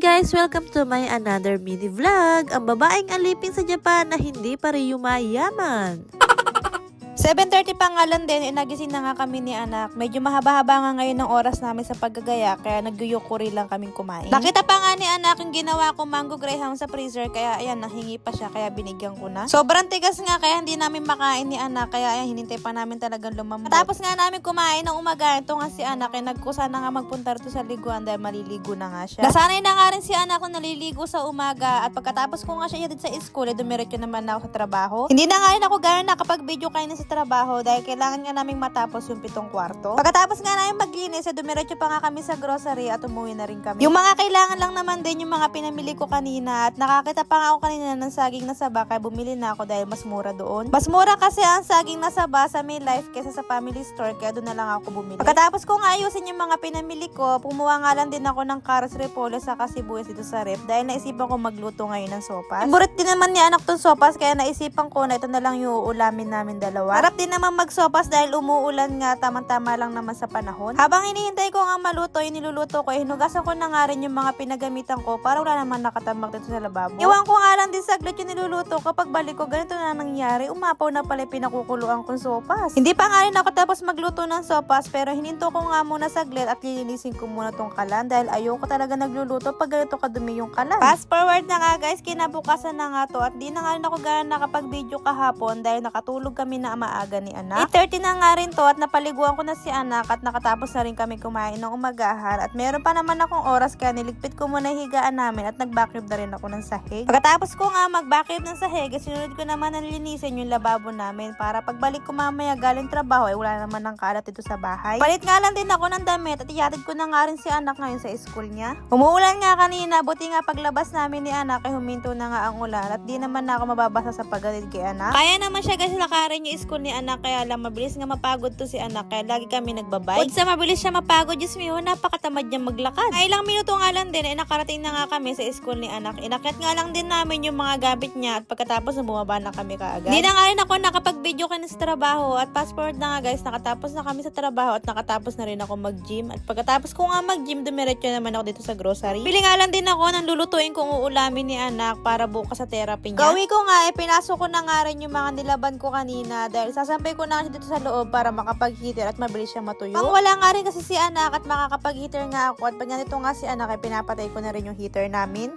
guys! Welcome to my another mini vlog. Ang babaeng alipin sa Japan na hindi pa rin yumayaman. 7:30 pa nga lang din, nagising na nga kami ni anak. Medyo mahaba-haba nga ngayon ng oras namin sa paggagaya, kaya nagyuyukuri lang kaming kumain. Nakita pa nga ni anak yung ginawa ko mango graham sa freezer, kaya ayan, nahingi pa siya, kaya binigyan ko na. Sobrang tigas nga, kaya hindi namin makain ni anak, kaya ayan, hinintay pa namin talagang lumambot. Tapos nga namin kumain ng umaga, ito nga si anak, kaya nagkusa na nga magpunta rito sa liguan dahil maliligo na nga siya. Nasanay na nga rin si anak na naliligo sa umaga, at pagkatapos ko nga siya ihatid sa school, dumiretso naman ako sa trabaho. Hindi na nga rin ako gano'n nakapag-video kayo sa trabaho dahil kailangan nga naming matapos yung 7:15. Pagkatapos nga namin maglinis, dumiretso pa nga kami sa grocery at umuwi na rin kami. Yung mga kailangan lang naman din yung mga pinamili ko kanina, at nakakita pa nga ako kanina ng saging na saba, kaya bumili na ako dahil mas mura doon. Mas mura kasi ang saging na saba sa May Life kesa sa Family Store, kaya doon na lang ako bumili. Pagkatapos ko nga ayusin yung mga pinamili ko, pumuha nga lang din ako ng carrots, repolyo, saka sibuyas dito sa ref dahil naisipan ko magluto ngayon ng sopas. Favorite din naman ni anak tong sopas, kaya naisipan ko na ito na lang yung uulamin namin dalawa. Harap din naman magsopas dahil umuulan nga, tamang-tama lang naman sa panahon. Habang hinihintay ko nga maluto, yung niluluto ko, hinugasan ko na nga rin yung mga pinagamitan ko para wala naman nakatambak dito sa lababo. Iwan ko nga lang din saglit yung niluluto, kapag balik ko ganito na nangyari, umapaw na pala pinakukuluan kong sopas. Hindi pa nga rin ako tapos magluto ng sopas, pero hininto ko nga muna saglit at lilinisin ko muna tong kalan dahil ayoko talaga nagluluto pag ganito kadumi yung kalan. Fast forward na nga guys, kinabukasan na nga to at di na nga rin ako gano'n nakapag-video kahapon dahil nakatulog kami na maaga ni anak. 8:30 na nga rin to at napaliguan ko na si anak at nakatapos na rin kami kumain ng umagahan at meron pa naman akong oras kaya niligpit ko muna higaan namin at nag-backrib na rin ako ng sahig. Pagkatapos ko nga mag-backrib ng sahig, sinunod ko naman ang linisin yung lababo namin para pagbalik ko mamaya galing trabaho ay wala naman ng kalat dito sa bahay. Palit nga lang din ako ng damit at ihatid ko na nga rin si anak ngayon sa school niya. Umuulan nga kanina, buti nga paglabas namin ni anak ay huminto na nga ang ulan at di naman na ako mababasa sa pagdating kay anak. Kaya naman siya guys lakarin yung school ni anak, kaya lang mabilis nga mapagod to si anak, kaya lagi kami nagbabike. Kung sa mabilis siya mapagod, Diyos miyo, napakatamad niya maglakad. Ay ilang minuto nga lang din ay nakarating na nga kami sa school ni anak. Inakyat nga lang din namin yung mga gamit niya at pagkatapos na bumaba na kami kaagad. Hindi na nga rin ako nakapag-video kayo sa trabaho at fast forward na nga guys, nakatapos na kami sa trabaho at nakatapos na rin ako mag-gym. At pagkatapos ko nga mag-gym, dumiretso naman ako dito sa grocery. Bili nga lang din ako ng lulutuin kong uulamin ni anak para bukas sa therapy niya. Gawin ko nga, pinasok ko na nga rin yung mga nilaban ko kanina dahil sasampay ko na dito sa loob para makapag-heater at mabilis siya matuyo. Pang wala nga rin kasi si anak at makakapag-heater nga ako at pag ganito nga si anak ay pinapatay ko na rin yung heater namin.